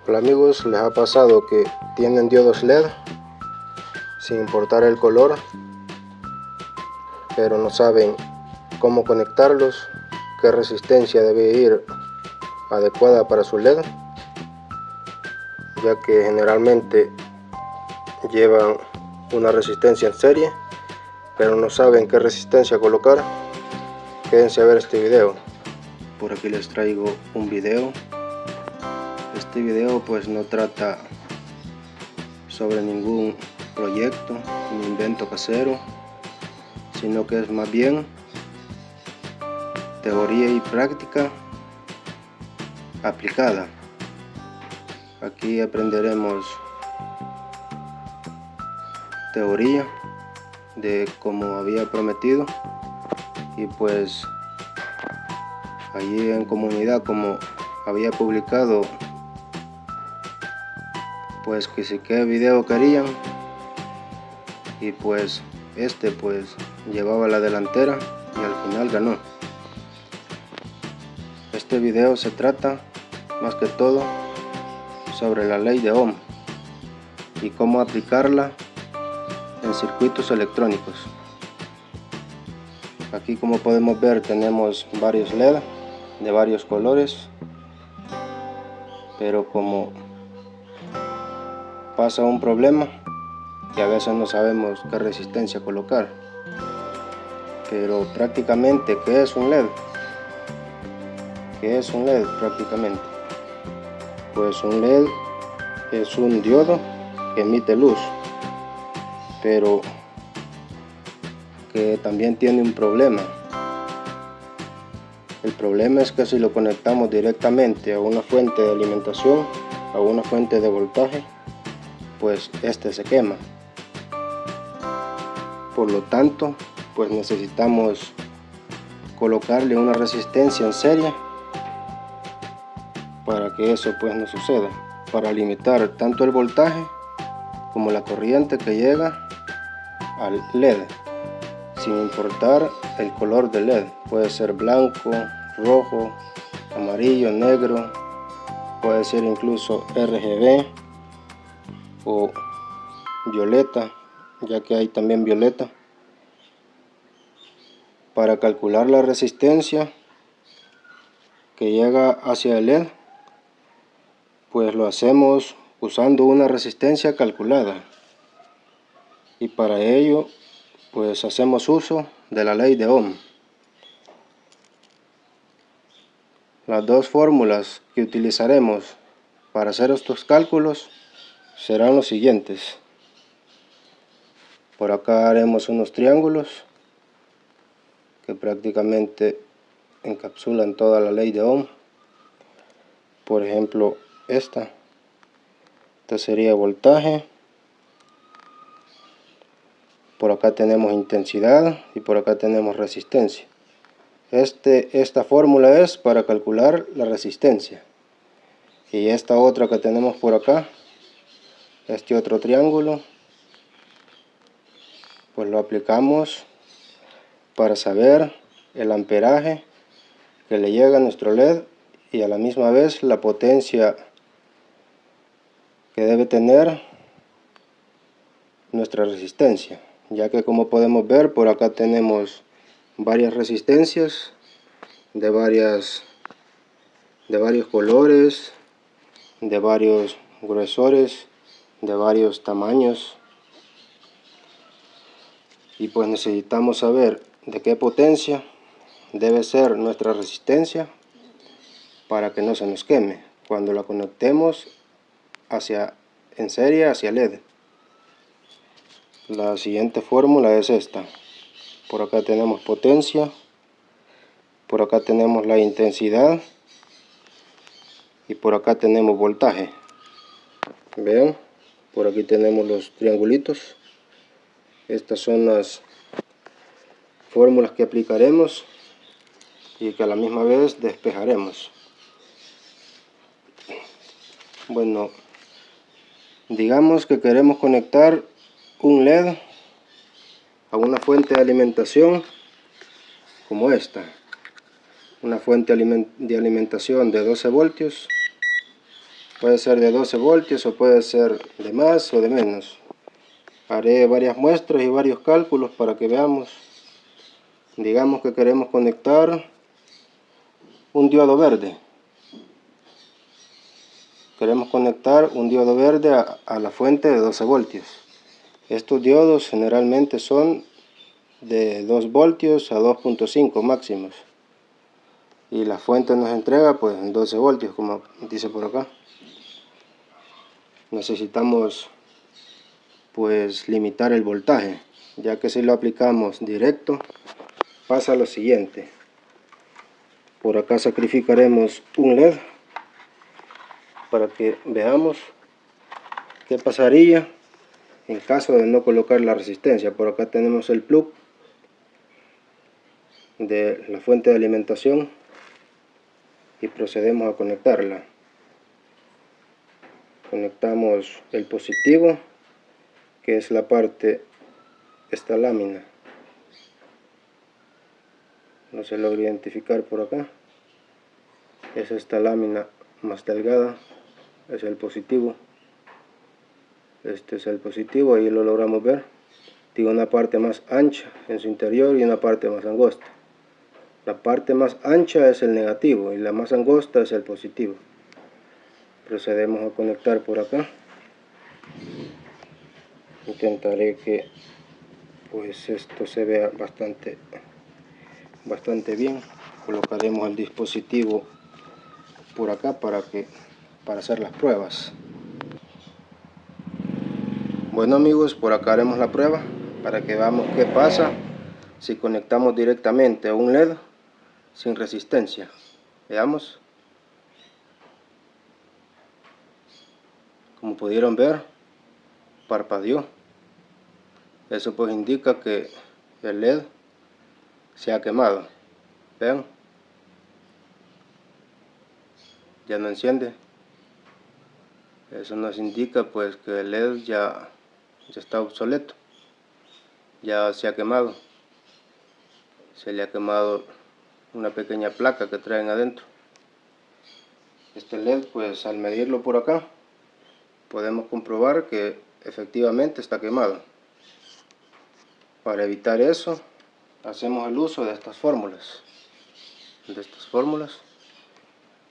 Hola amigos, ¿les ha pasado que tienen diodos LED sin importar el color, pero no saben cómo conectarlos, qué resistencia debe ir adecuada para su LED, ya que generalmente llevan una resistencia en serie, pero no saben qué resistencia colocar? Quédense a ver este video. Por aquí les traigo un video. Este video pues no trata sobre ningún proyecto ni invento casero, sino que es más bien teoría y práctica aplicada. Aquí aprenderemos teoría de como había prometido, y pues allí en comunidad, como había publicado, pues que si qué video querían, y pues este pues llevaba la delantera y al final ganó. Este video se trata más que todo sobre la ley de Ohm y cómo aplicarla en circuitos electrónicos. Aquí, como podemos ver, tenemos varios LED de varios colores, pero como pasa un problema que a veces no sabemos qué resistencia colocar. Pero prácticamente, ¿qué es un LED? ¿Qué es un LED prácticamente? Pues un LED es un diodo que emite luz, pero que también tiene un problema. El problema es que si lo conectamos directamente a una fuente de alimentación, a una fuente de voltaje, pues este se quema. Por lo tanto, pues necesitamos colocarle una resistencia en serie para que eso pues no suceda, para limitar tanto el voltaje como la corriente que llega al LED, sin importar el color del LED. Puede ser blanco, rojo, amarillo, negro, puede ser incluso RGB o violeta, ya que hay también violeta. Para calcular la resistencia que llega hacia el LED, pues lo hacemos usando una resistencia calculada, y para ello pues hacemos uso de la ley de Ohm. Las dos fórmulas que utilizaremos para hacer estos cálculos serán los siguientes. Por acá haremos unos triángulos que prácticamente encapsulan toda la ley de Ohm. Por ejemplo, esta sería voltaje, por acá tenemos intensidad y por acá tenemos resistencia. Esta fórmula es para calcular la resistencia, y esta otra que tenemos por acá, este otro triángulo, pues lo aplicamos para saber el amperaje que le llega a nuestro LED y a la misma vez la potencia que debe tener nuestra resistencia, ya que como podemos ver, por acá tenemos varias resistencias de varios colores, de varios gruesores, de varios tamaños, y pues necesitamos saber de qué potencia debe ser nuestra resistencia para que no se nos queme cuando la conectemos en serie hacia LED. La siguiente fórmula es esta. Por acá tenemos potencia, por acá tenemos la intensidad y por acá tenemos voltaje. Vean, por aquí tenemos los triangulitos. Estas son las fórmulas que aplicaremos y que a la misma vez despejaremos. Bueno, digamos que queremos conectar un LED a una fuente de alimentación como esta, una fuente de alimentación de 12 voltios, Puede ser de 12 voltios o puede ser de más o de menos. Haré varias muestras y varios cálculos para que veamos. Digamos que queremos conectar un diodo verde. Queremos conectar un diodo verde a la fuente de 12 voltios. Estos diodos generalmente son de 2 voltios a 2.5 máximos. Y la fuente nos entrega pues 12 voltios, como dice por acá. Necesitamos pues limitar el voltaje, ya que si lo aplicamos directo pasa lo siguiente. Por acá sacrificaremos un LED para que veamos qué pasaría en caso de no colocar la resistencia. Por acá tenemos el plug de la fuente de alimentación y procedemos a conectarla. Conectamos el positivo, que es la parte, esta lámina, no se logra identificar por acá, es esta lámina más delgada, es el positivo. Este es el positivo, ahí lo logramos ver. Tiene una parte más ancha en su interior y una parte más angosta. La parte más ancha es el negativo y la más angosta es el positivo. Procedemos a conectar por acá. Intentaré que pues esto se vea bastante bien. Colocaremos el dispositivo por acá para hacer las pruebas. Bueno amigos, por acá haremos la prueba para que veamos qué pasa si conectamos directamente a un LED sin resistencia. Veamos. Como pudieron ver, parpadeó. Eso pues indica que el LED se ha quemado. Vean, ya no enciende. Eso nos indica pues que el LED ya está obsoleto, ya se ha quemado. Se le ha quemado una pequeña placa que traen adentro. Este LED pues al medirlo por acá podemos comprobar que efectivamente está quemado. Para evitar eso hacemos el uso de estas fórmulas.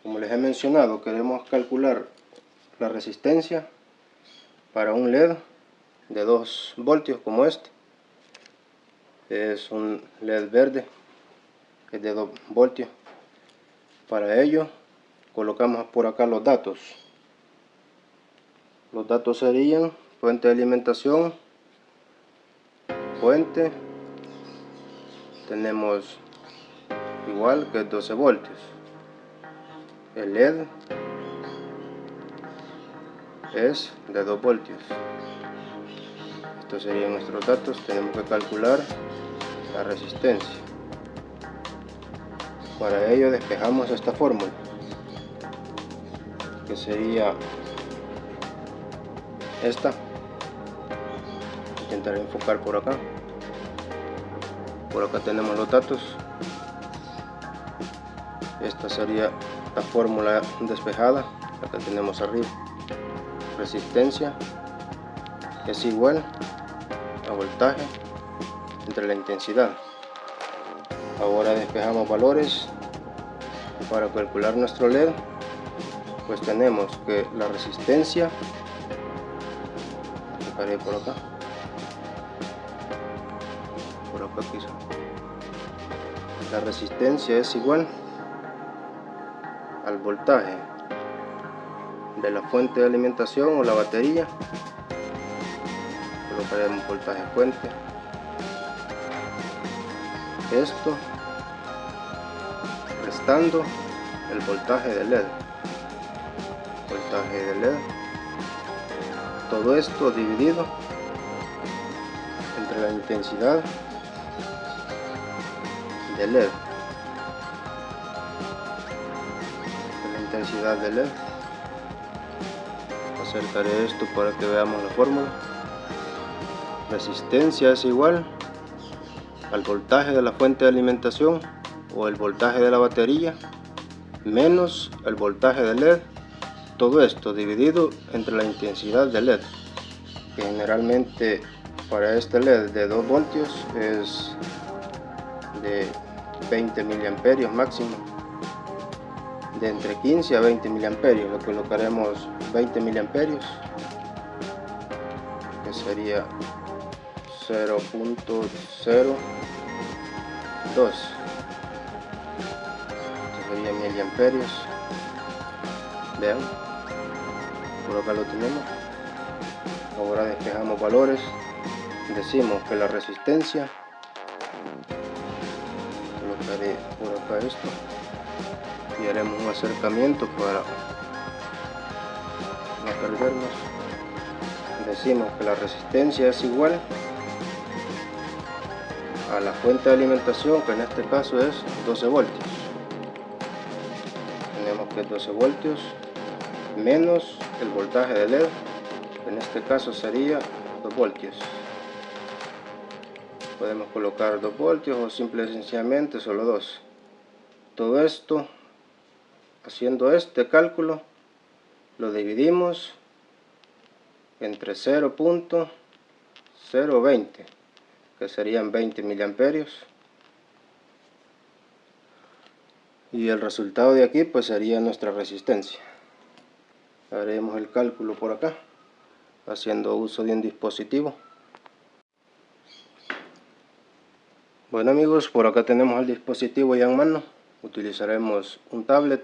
Como les he mencionado, queremos calcular la resistencia para un LED de 2 voltios como este. Es un LED verde, es de 2 voltios. Para ello colocamos por acá los datos. Los datos serían fuente de alimentación, fuente, tenemos igual que 12 voltios. El LED es de 2 voltios. Estos serían nuestros datos. Tenemos que calcular la resistencia. Para ello despejamos esta fórmula, que sería esta. Intentaré enfocar por acá. Por acá tenemos los datos. Esta sería la fórmula despejada, la que tenemos arriba. Resistencia es igual a voltaje entre la intensidad. Ahora despejamos valores. Para calcular nuestro LED pues tenemos que la resistencia, dejaré por acá quizá, la resistencia es igual al voltaje de la fuente de alimentación o la batería. Colocaremos voltaje fuente, esto restando el voltaje del LED, todo esto dividido entre la intensidad del LED. Acercaré esto para que veamos la fórmula. Resistencia es igual al voltaje de la fuente de alimentación o el voltaje de la batería menos el voltaje del LED todo esto dividido entre la intensidad del LED, que generalmente para este LED de 2 voltios es de 20 miliamperios máximo, de entre 15 a 20 miliamperios. Le colocaremos 20 miliamperios, que sería 0.02. Sería miliamperios. Vean, por acá lo tenemos. Ahora despejamos valores. Decimos que la resistencia, colocaré por acá esto y haremos un acercamiento para no perdernos. Decimos que la resistencia es igual a la fuente de alimentación, que en este caso es 12 voltios. Tenemos que 12 voltios menos el voltaje de LED, que en este caso sería 2 voltios. Podemos colocar 2 voltios o simple y sencillamente solo 2. Todo esto, haciendo este cálculo, lo dividimos entre 0.020, que serían 20 miliamperios, y el resultado de aquí pues sería nuestra resistencia. Haremos el cálculo por acá haciendo uso de un dispositivo. Bueno amigos, por acá tenemos el dispositivo ya en mano. Utilizaremos un tablet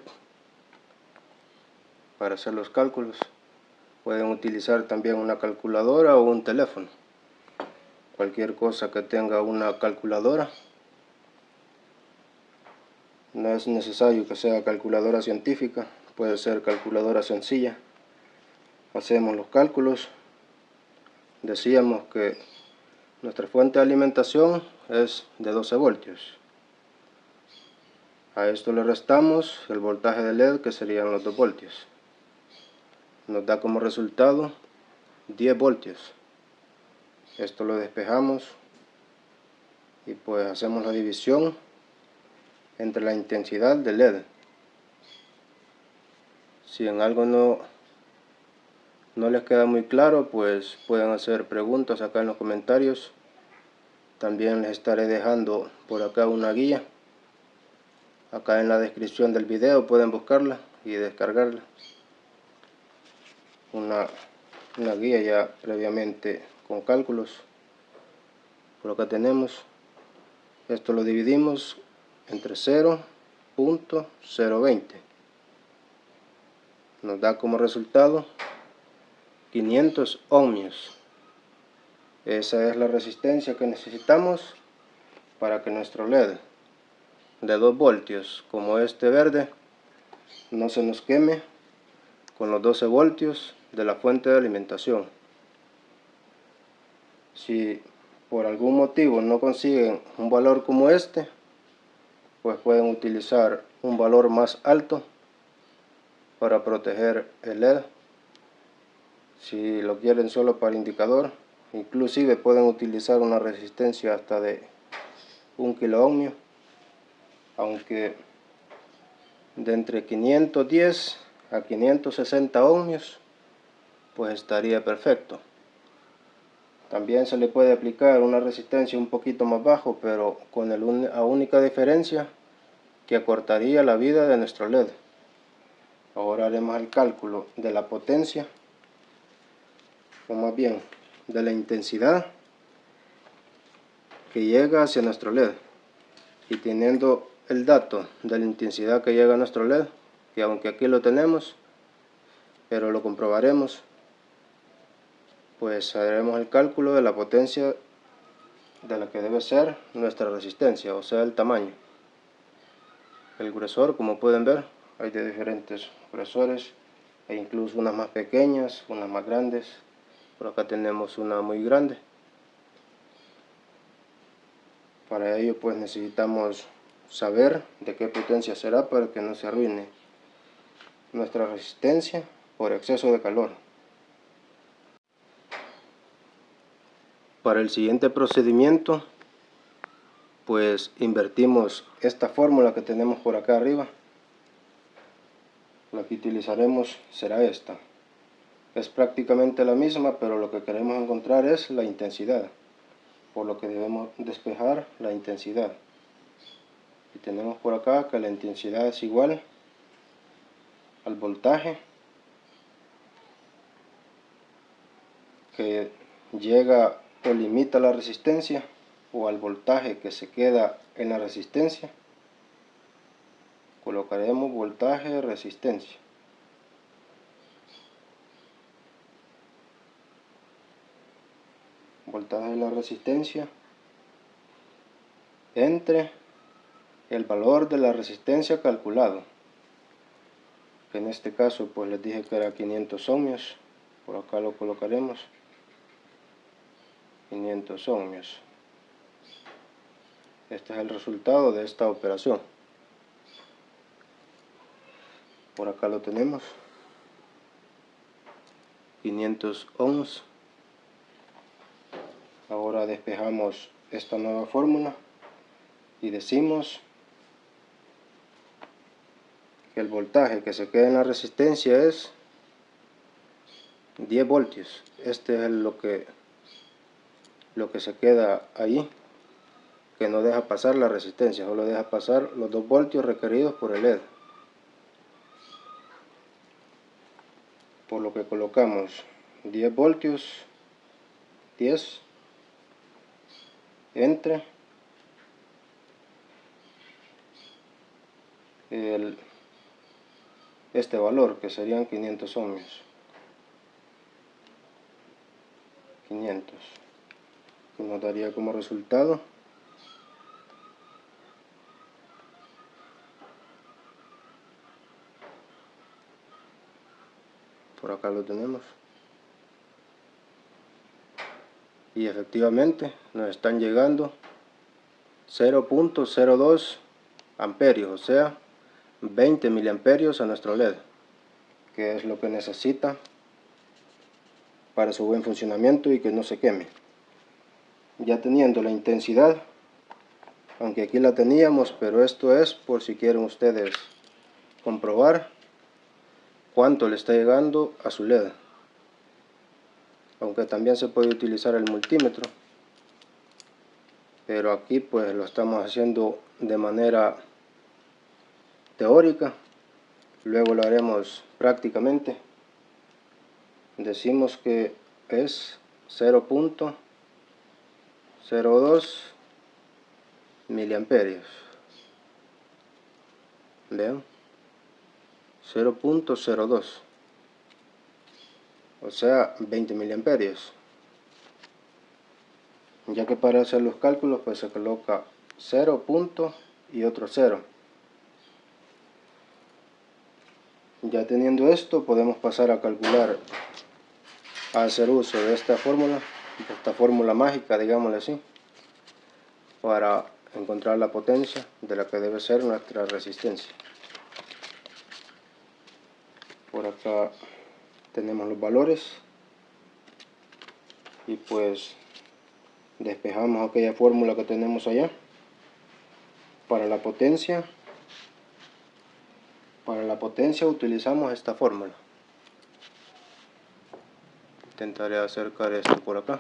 para hacer los cálculos. Pueden utilizar también una calculadora o un teléfono. Cualquier cosa que tenga una calculadora. No es necesario que sea calculadora científica, puede ser calculadora sencilla. Hacemos los cálculos. Decíamos que nuestra fuente de alimentación es de 12 voltios. A esto le restamos el voltaje de LED, que serían los 2 voltios. Nos da como resultado 10 voltios. Esto lo despejamos y pues hacemos la división entre la intensidad del LED. Si en algo no les queda muy claro, pues pueden hacer preguntas acá en los comentarios. También les estaré dejando por acá una guía. Acá en la descripción del video pueden buscarla y descargarla. Una guía ya previamente con cálculos. Por acá tenemos. Esto lo dividimos entre 0.020. Nos da como resultado 500 ohmios. Esa es la resistencia que necesitamos para que nuestro LED de 2 voltios como este verde no se nos queme con los 12 voltios de la fuente de alimentación. Si por algún motivo no consiguen un valor como este, pues pueden utilizar un valor más alto para proteger el LED. Si lo quieren solo para indicador, inclusive pueden utilizar una resistencia hasta de 1 kilo ohmio, aunque de entre 510 a 560 ohmios pues estaría perfecto. También se le puede aplicar una resistencia un poquito más bajo, pero con la única diferencia que acortaría la vida de nuestro LED. Ahora haremos el cálculo de la potencia, o más bien de la intensidad que llega hacia nuestro LED. Y teniendo el dato de la intensidad que llega a nuestro LED, que aunque aquí lo tenemos, pero lo comprobaremos, pues haremos el cálculo de la potencia de la que debe ser nuestra resistencia, o sea el tamaño. El gruesor, como pueden ver, hay de diferentes gruesores, e incluso unas más pequeñas, unas más grandes. Por acá tenemos una muy grande. Para ello pues necesitamos saber de qué potencia será para que no se arruine nuestra resistencia por exceso de calor. Para el siguiente procedimiento pues invertimos esta fórmula que tenemos por acá arriba. La que utilizaremos será esta. Es prácticamente la misma, pero lo que queremos encontrar es la intensidad, por lo que debemos despejar la intensidad. Y tenemos por acá que la intensidad es igual al voltaje que llega o limita la resistencia, o al voltaje que se queda en la resistencia. Colocaremos voltaje resistencia. Voltaje de la resistencia entre el valor de la resistencia calculado, que en este caso pues les dije que era 500 ohmios. Por acá lo colocaremos 500 ohmios. Este es el resultado de esta operación. Por acá lo tenemos, 500 ohms. Ahora despejamos esta nueva fórmula y decimos que el voltaje que se queda en la resistencia es 10 voltios. Este es lo que se queda ahí, que no deja pasar la resistencia, solo deja pasar los 2 voltios requeridos por el LED. Por lo que colocamos 10 voltios, 10 entre este valor, que serían 500 ohmios. 500, que nos daría como resultado por acá lo tenemos, y efectivamente nos están llegando 0.02 amperios, o sea 20 miliamperios a nuestro LED, que es lo que necesita para su buen funcionamiento y que no se queme. Ya teniendo la intensidad, aunque aquí la teníamos, pero esto es por si quieren ustedes comprobar cuánto le está llegando a su LED. Aunque también se puede utilizar el multímetro, pero aquí pues lo estamos haciendo de manera teórica, luego lo haremos prácticamente. Decimos que es 0.02 miliamperios. Vean, 0.02, o sea 20 miliamperios, ya que para hacer los cálculos pues se coloca 0 punto y otro 0. Ya teniendo esto, podemos pasar a calcular, a hacer uso de esta fórmula mágica, digámosle así, para encontrar la potencia de la que debe ser nuestra resistencia. Por acá tenemos los valores y pues despejamos aquella fórmula que tenemos allá. Para la potencia utilizamos esta fórmula. Intentaré acercar esto por acá.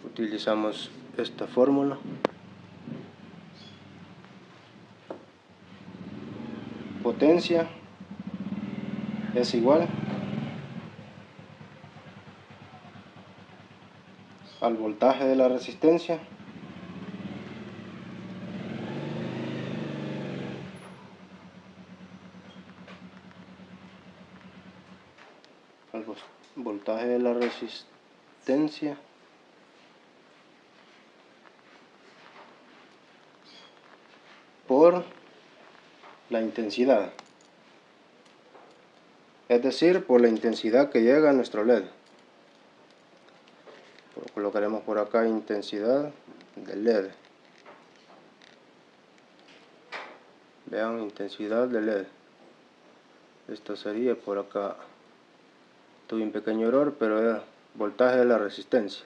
Utilizamos esta fórmula. Potencia es igual al voltaje de la resistencia por la intensidad, es decir, por la intensidad que llega a nuestro LED. Colocaremos por acá intensidad del LED. Vean, intensidad del LED. Esto sería por acá. Tuve un pequeño error, pero es voltaje de la resistencia.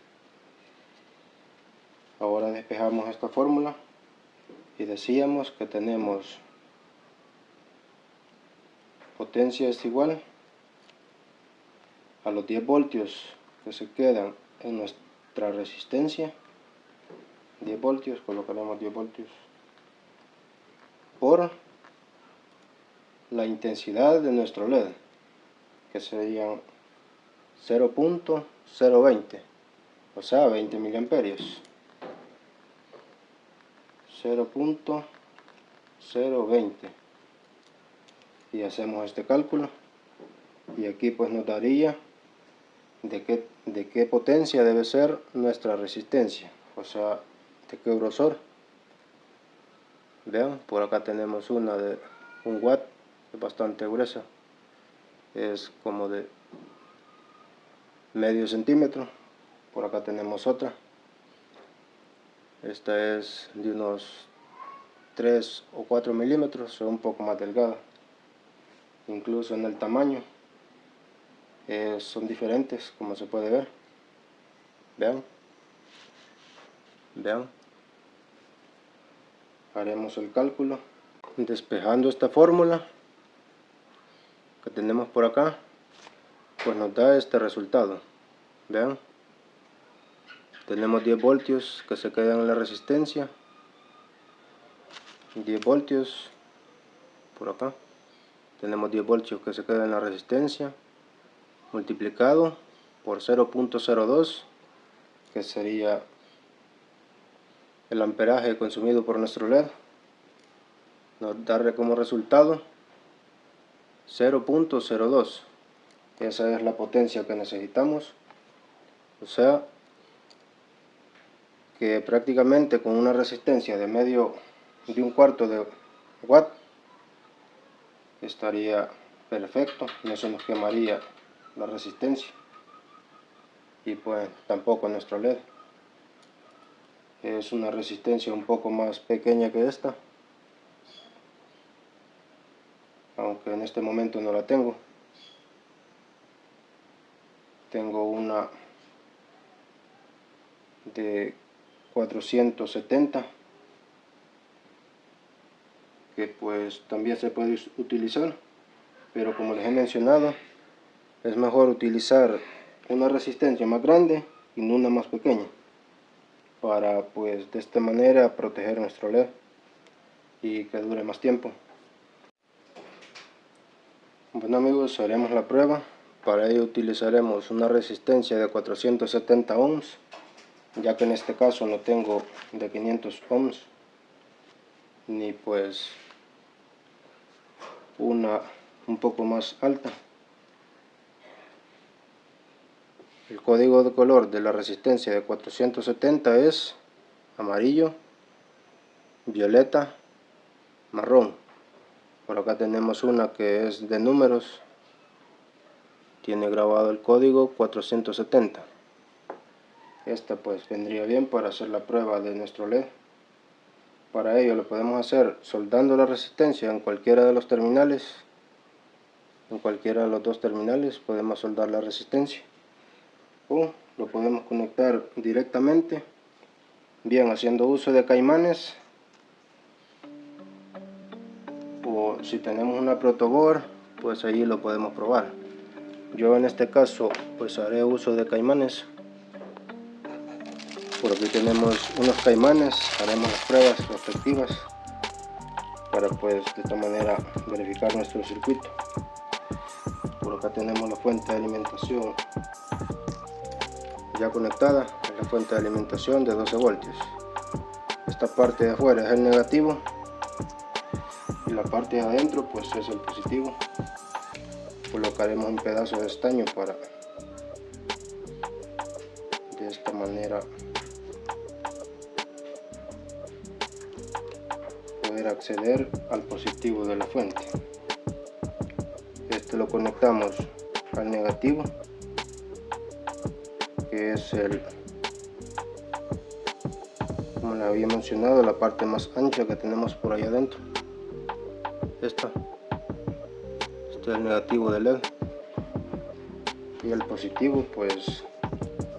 Ahora despejamos esta fórmula y decíamos que tenemos potencia es igual a los 10 voltios que se quedan en nuestra resistencia. 10 voltios, colocaremos 10 voltios por la intensidad de nuestro LED, que serían 0.020, o sea 20 miliamperios. 0.020, y hacemos este cálculo, y aquí pues nos daría de qué potencia debe ser nuestra resistencia, o sea de qué grosor. Vean, por acá tenemos una de 1 watt, es bastante gruesa, es como de medio centímetro. Por acá tenemos otra, esta es de unos 3 o 4 milímetros, o un poco más delgada. Incluso en el tamaño son diferentes, como se puede ver. Vean, haremos el cálculo despejando esta fórmula que tenemos por acá, pues nos da este resultado. Vean, tenemos 10 voltios que se quedan en la resistencia, 10 voltios por acá, tenemos 10 voltios que se quedan en la resistencia, multiplicado por 0.02, que sería el amperaje consumido por nuestro LED, nos dará como resultado 0.02. Esa es la potencia que necesitamos, o sea que prácticamente con una resistencia de un cuarto de watt estaría perfecto, no se nos quemaría la resistencia, y pues tampoco nuestro LED. Es una resistencia un poco más pequeña que esta, aunque en este momento no la tengo. Tengo una de 470 que pues también se puede utilizar, pero como les he mencionado, es mejor utilizar una resistencia más grande y no una más pequeña, para pues de esta manera proteger nuestro LED y que dure más tiempo. Bueno amigos, haremos la prueba. Para ello utilizaremos una resistencia de 470 ohms, ya que en este caso no tengo de 500 ohms, ni pues una un poco más alta. El código de color de la resistencia de 470 es amarillo, violeta, marrón. Por acá tenemos una que es de números, tiene grabado el código 470. Esta pues vendría bien para hacer la prueba de nuestro LED. Para ello lo podemos hacer soldando la resistencia en cualquiera de los terminales. En cualquiera de los dos terminales podemos soldar la resistencia, o lo podemos conectar directamente, bien haciendo uso de caimanes, o si tenemos una protoboard, pues allí lo podemos probar. Yo en este caso pues haré uso de caimanes. Por aquí tenemos unos caimanes, haremos las pruebas respectivas para pues de esta manera verificar nuestro circuito. Por acá tenemos la fuente de alimentación ya conectada, es la fuente de alimentación de 12 voltios. Esta parte de afuera es el negativo y la parte de adentro pues es el positivo. Colocaremos un pedazo de estaño para de esta manera poder acceder al positivo de la fuente. Este lo conectamos al negativo, que es como le había mencionado, la parte más ancha que tenemos por ahí adentro. Este es el negativo del LED, y el positivo pues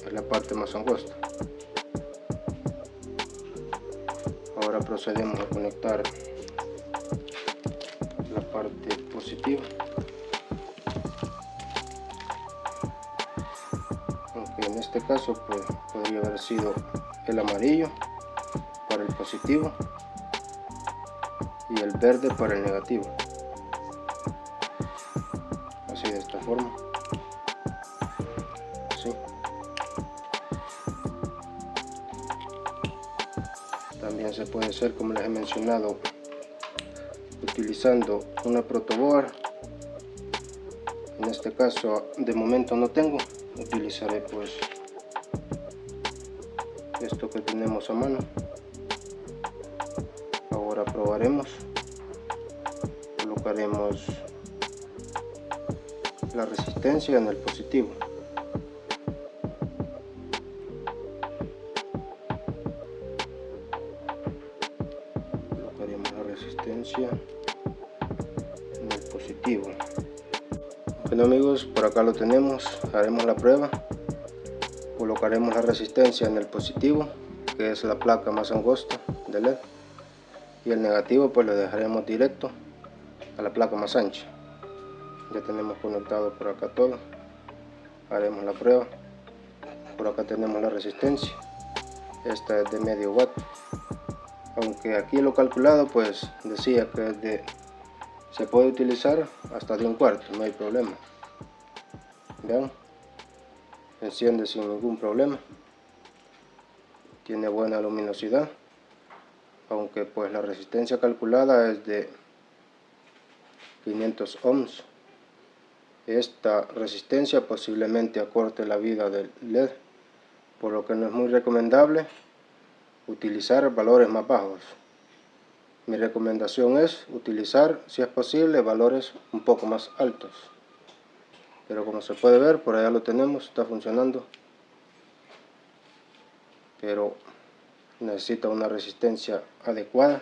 es la parte más angosta. Ahora procedemos a conectar la parte positiva, aunque en este caso pues podría haber sido el amarillo para el positivo y el verde para el negativo, así de esta forma, así. También se puede hacer, como les he mencionado, utilizando una protoboard. En este caso de momento no tengo, utilizaré pues esto que tenemos a mano. Ahora probaremos, colocaremos la resistencia en el positivo. Colocaremos la resistencia en el positivo. Bueno amigos, por acá lo tenemos. Haremos la prueba. Colocaremos la resistencia en el positivo, que es la placa más angosta de LED, y el negativo pues lo dejaremos directo a la placa más ancha. Ya tenemos conectado por acá todo. Haremos la prueba. Por acá tenemos la resistencia, esta es de medio watt, aunque aquí lo calculado pues decía que se puede utilizar hasta de un cuarto, no hay problema. Vean, enciende sin ningún problema, tiene buena luminosidad, aunque pues la resistencia calculada es de 500 ohms. Esta resistencia posiblemente acorte la vida del LED, por lo que no es muy recomendable utilizar valores más bajos. Mi recomendación es utilizar, si es posible, valores un poco más altos. Pero como se puede ver, por allá lo tenemos, está funcionando. Pero necesita una resistencia adecuada,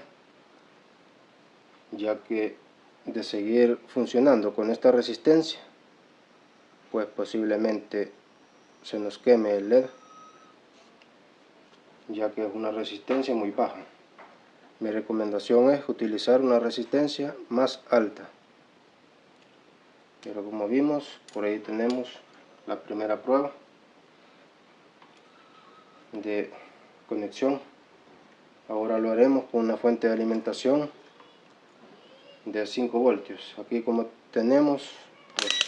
ya que de seguir funcionando con esta resistencia, pues posiblemente se nos queme el LED, ya que es una resistencia muy baja. Mi recomendación es utilizar una resistencia más alta. Pero como vimos, por ahí tenemos la primera prueba de conexión. Ahora lo haremos con una fuente de alimentación de 5 voltios. Aquí como tenemos pues,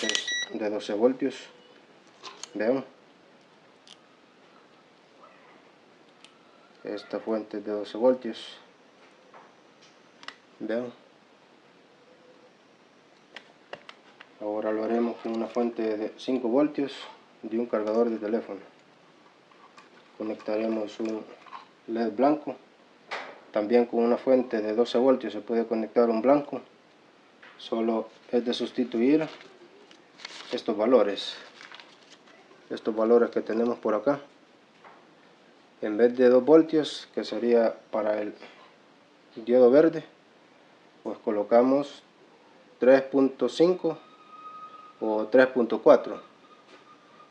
es de 12 voltios. Vean, esta fuente es de 12 voltios. Vean. Ahora lo haremos con una fuente de 5 voltios de un cargador de teléfono. Conectaremos un LED blanco. También con una fuente de 12 voltios se puede conectar un blanco. Solo es de sustituir estos valores que tenemos por acá. En vez de 2 voltios, que sería para el diodo verde, pues colocamos 3.5 o 3.4.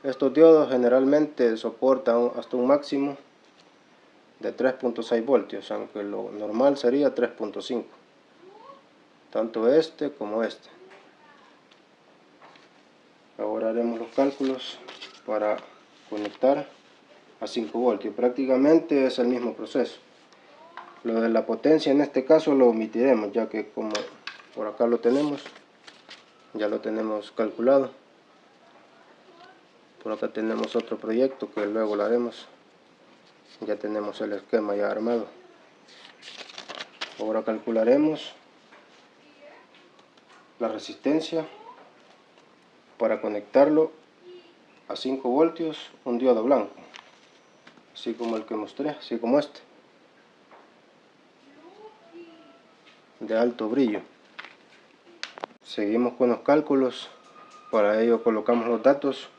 Estos diodos generalmente soportan hasta un máximo de 3.6 voltios, aunque lo normal sería 3.5, tanto este como este. Ahora haremos los cálculos para conectar a 5 voltios. Prácticamente es el mismo proceso. Lo de la potencia en este caso lo omitiremos, ya que como por acá lo tenemos, ya lo tenemos calculado. Por acá tenemos otro proyecto que luego lo haremos. Ya tenemos el esquema ya armado. Ahora calcularemos la resistencia para conectarlo a 5 voltios un diodo blanco, así como el que mostré, así como este, de alto brillo. Seguimos con los cálculos. Para ello colocamos los datos.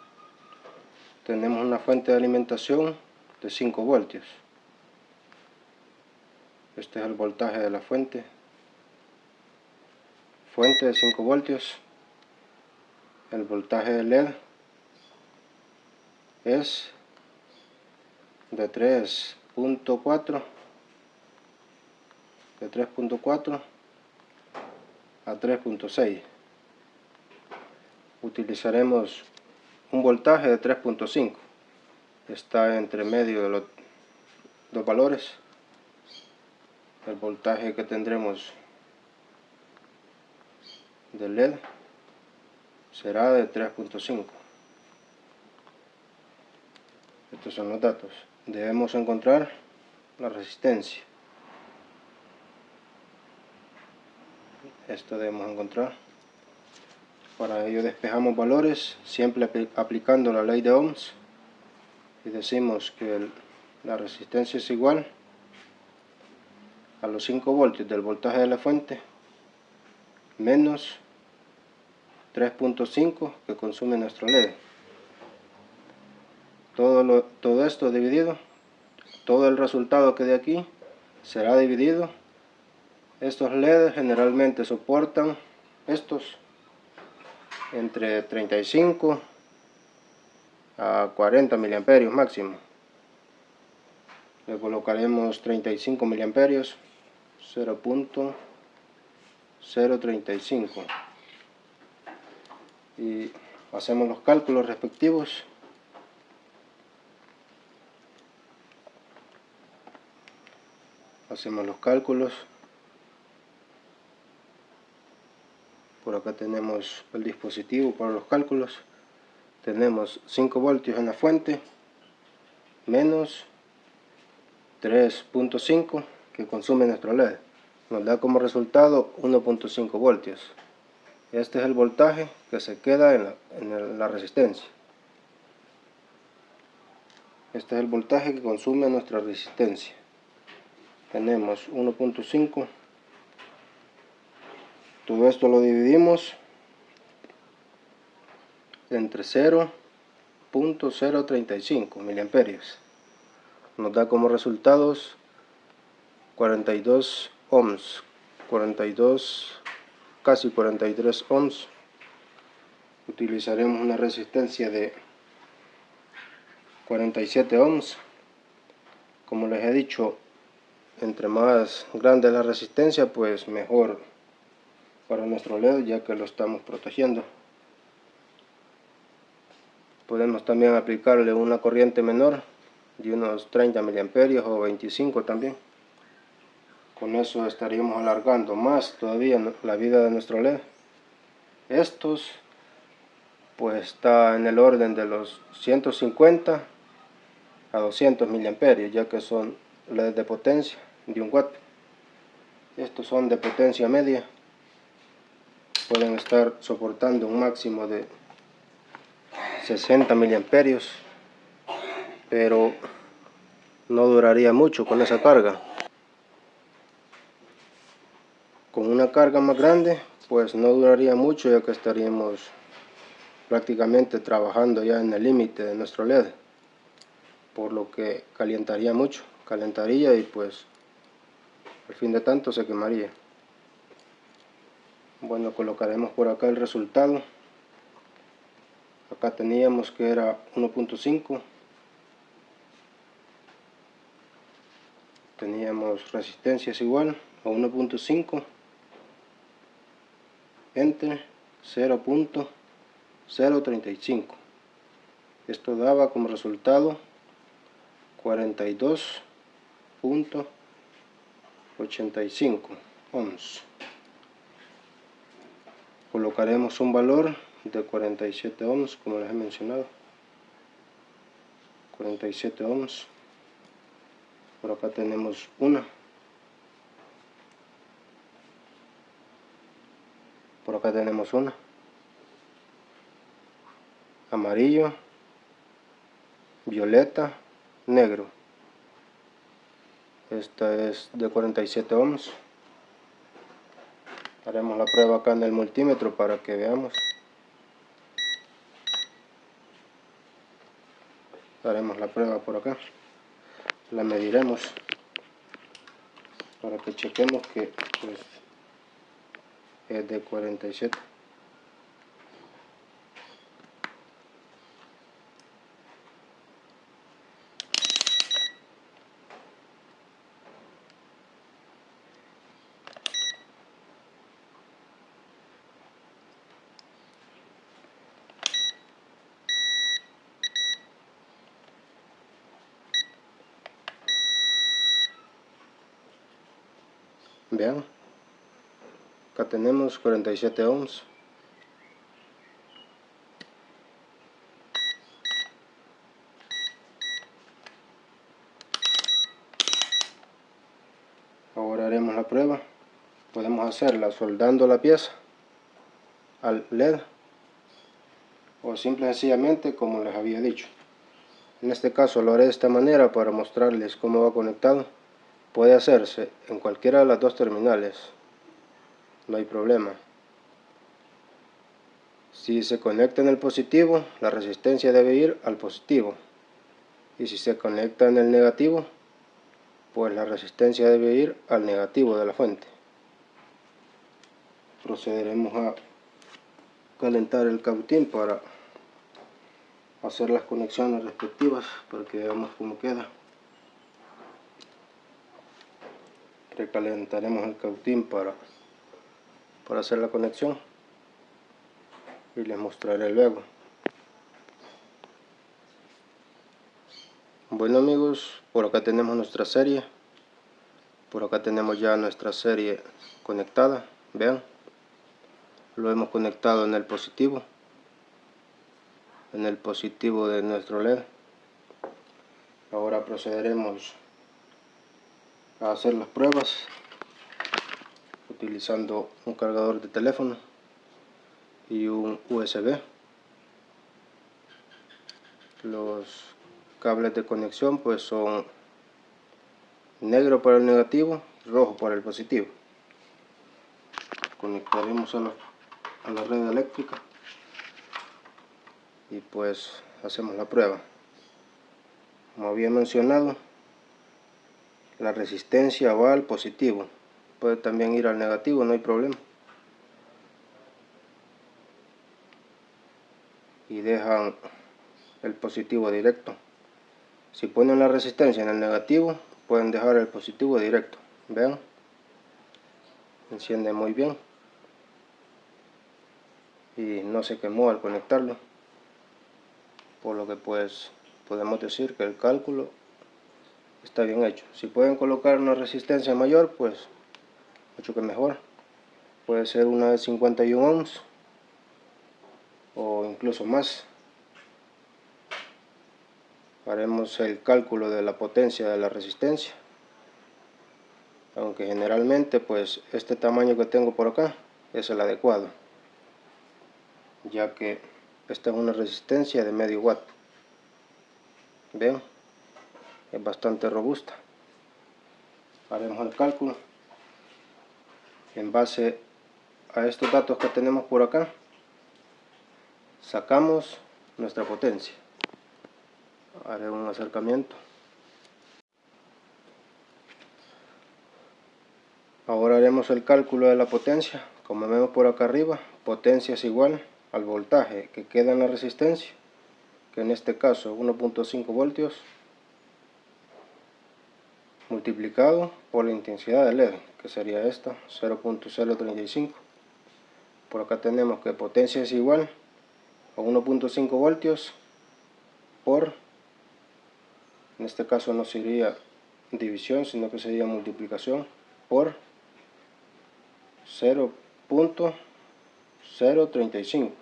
Tenemos una fuente de alimentación de 5 voltios. Este es el voltaje de la fuente. Fuente de 5 voltios. El voltaje del LED es de 3.4 de 3.4 a 3.6. Utilizaremos un voltaje de 3.5. Está entre medio de los dos valores. El voltaje que tendremos del LED será de 3.5. Estos son los datos. Debemos encontrar la resistencia. Esto debemos encontrar. Para ello despejamos valores, siempre aplicando la ley de Ohms, y decimos que la resistencia es igual a los 5 voltios del voltaje de la fuente menos 3.5 que consume nuestro LED. Todo esto dividido, todo el resultado que de aquí será dividido. Estos LEDs generalmente soportan estos entre 35 a 40 miliamperios máximo. Le colocaremos 35 miliamperios, 0.035, y hacemos los cálculos respectivos. Por acá tenemos el dispositivo para los cálculos. Tenemos 5 voltios en la fuente menos 3.5 que consume nuestro LED. Nos da como resultado 1.5 voltios. Este es el voltaje que se queda en la resistencia. Este es el voltaje que consume nuestra resistencia. Tenemos 1.5. Todo esto lo dividimos entre 0.035 miliamperios. Nos da como resultados 42 ohms, 42, casi 43 ohms. Utilizaremos una resistencia de 47 ohms. Como les he dicho, entre más grande la resistencia, pues mejor para nuestro LED, ya que lo estamos protegiendo. Podemos también aplicarle una corriente menor de unos 30 miliamperios o 25 también. Con eso estaríamos alargando más todavía la vida de nuestro LED. Estos pues está en el orden de los 150 a 200 miliamperios, ya que son LED de potencia de 1 watt. Estos son de potencia media. Pueden estar soportando un máximo de 60 miliamperios, pero no duraría mucho con esa carga. Con una carga más grande, pues no duraría mucho, ya que estaríamos prácticamente trabajando ya en el límite de nuestro LED, por lo que calentaría mucho, y pues al fin de tanto se quemaría. Bueno, colocaremos por acá el resultado. Acá teníamos que era 1.5, teníamos resistencias igual a 1.5 entre 0.035. Esto daba como resultado 42.85 ohms. Colocaremos un valor de 47 ohms, como les he mencionado. 47 ohms. Por acá tenemos una. Por acá tenemos una. Amarillo, violeta, negro. Esta es de 47 ohms. Haremos la prueba acá en el multímetro para que veamos. Haremos la prueba por acá. La mediremos para que chequemos que pues, es de 47. Vean, acá tenemos 47 ohms. Ahora haremos la prueba. Podemos hacerla soldando la pieza al LED o simple y sencillamente como les había dicho. En este caso lo haré de esta manera para mostrarles cómo va conectado. Puede hacerse en cualquiera de las dos terminales, no hay problema. Si se conecta en el positivo, la resistencia debe ir al positivo, y si se conecta en el negativo, pues la resistencia debe ir al negativo de la fuente. Procederemos a calentar el cautín para hacer las conexiones respectivas para que veamos cómo queda. Precalentaremos el cautín para hacer la conexión y les mostraré luego. Bueno amigos, por acá tenemos nuestra serie. Por acá tenemos ya nuestra serie conectada. Vean, lo hemos conectado en el positivo de nuestro LED. Ahora procederemos a hacer las pruebas utilizando un cargador de teléfono y un USB. Los cables de conexión pues son negro para el negativo, rojo para el positivo. Conectaremos a la red eléctrica y pues hacemos la prueba. Como había mencionado, la resistencia va al positivo, puede también ir al negativo, no hay problema. Y dejan el positivo directo. Si ponen la resistencia en el negativo, pueden dejar el positivo directo. Vean, enciende muy bien y no se quemó al conectarlo, por lo que pues podemos decir que el cálculo está bien hecho. Si pueden colocar una resistencia mayor, pues mucho que mejor. Puede ser una de 51 ohms o incluso más. Haremos el cálculo de la potencia de la resistencia, aunque generalmente pues este tamaño que tengo por acá es el adecuado, ya que esta es una resistencia de medio watt. Vean, es bastante robusta. Haremos el cálculo en base a estos datos que tenemos por acá. Sacamos nuestra potencia. Haré un acercamiento. Ahora haremos el cálculo de la potencia. Como vemos por acá arriba, potencia es igual al voltaje que queda en la resistencia, que en este caso 1.5 voltios, multiplicado por la intensidad del LED, que sería esta, 0.035. Por acá tenemos que potencia es igual a 1.5 voltios por, en este caso no sería división, sino que sería multiplicación por 0.035.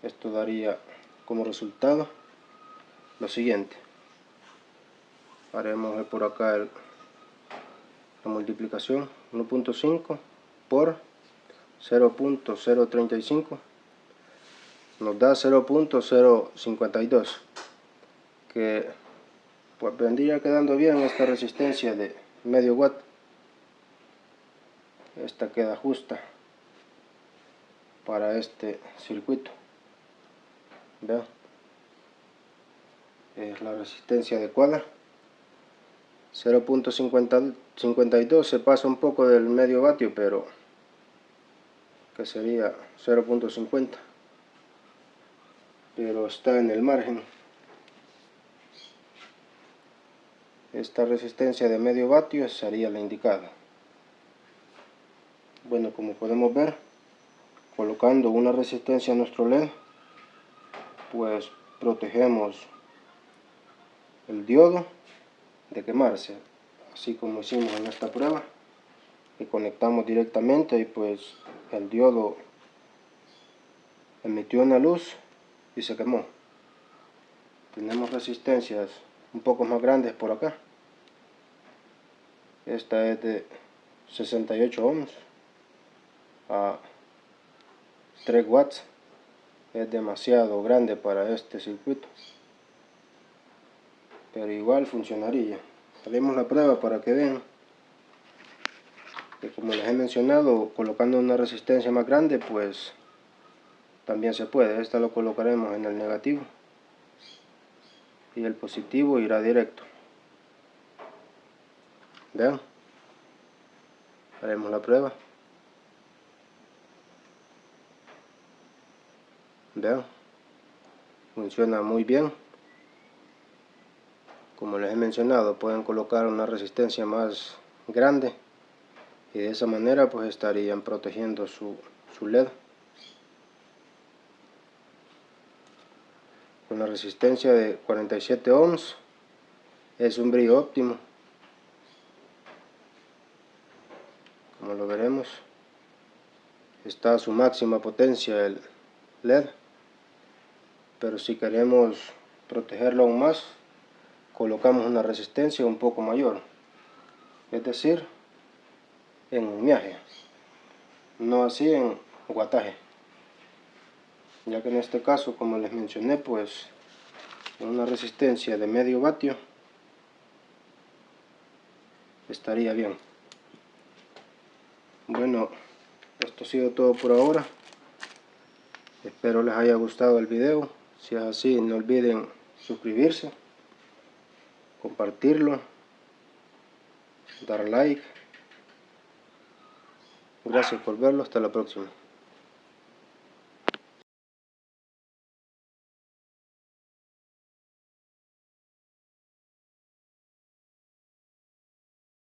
Esto daría como resultado lo siguiente. Haremos por acá la multiplicación, 1.5 por 0.035 nos da 0.052, que pues vendría quedando bien esta resistencia de medio watt. Esta queda justa para este circuito. Vean, es la resistencia adecuada. 0.52 se pasa un poco del medio vatio, pero que sería 0.50, pero está en el margen. Esta resistencia de medio vatio sería la indicada. Bueno, como podemos ver, colocando una resistencia a nuestro LED, pues protegemos el diodo de quemarse, así como hicimos en esta prueba. y conectamos directamente, y pues el diodo emitió una luz y se quemó. Tenemos resistencias un poco más grandes por acá. Esta es de 68 ohms a 3 watts. Es demasiado grande para este circuito, pero igual funcionaría. Haremos la prueba para que vean que, como les he mencionado, colocando una resistencia más grande pues también se puede. Esta lo colocaremos en el negativo y el positivo irá directo. Vean, haremos la prueba. Vean, funciona muy bien. Como les he mencionado, pueden colocar una resistencia más grande y de esa manera pues estarían protegiendo su LED. Con la resistencia de 47 ohms es un brillo óptimo, como lo veremos. Está a su máxima potencia el LED, pero si queremos protegerlo aún más, colocamos una resistencia un poco mayor, es decir, en ohmiaje, no así en wattaje, ya que en este caso, como les mencioné, pues una resistencia de medio vatio estaría bien. Bueno, esto ha sido todo por ahora. Espero les haya gustado el video. Si es así, no olviden suscribirse, compartirlo, dar like. Gracias por verlo. Hasta la próxima.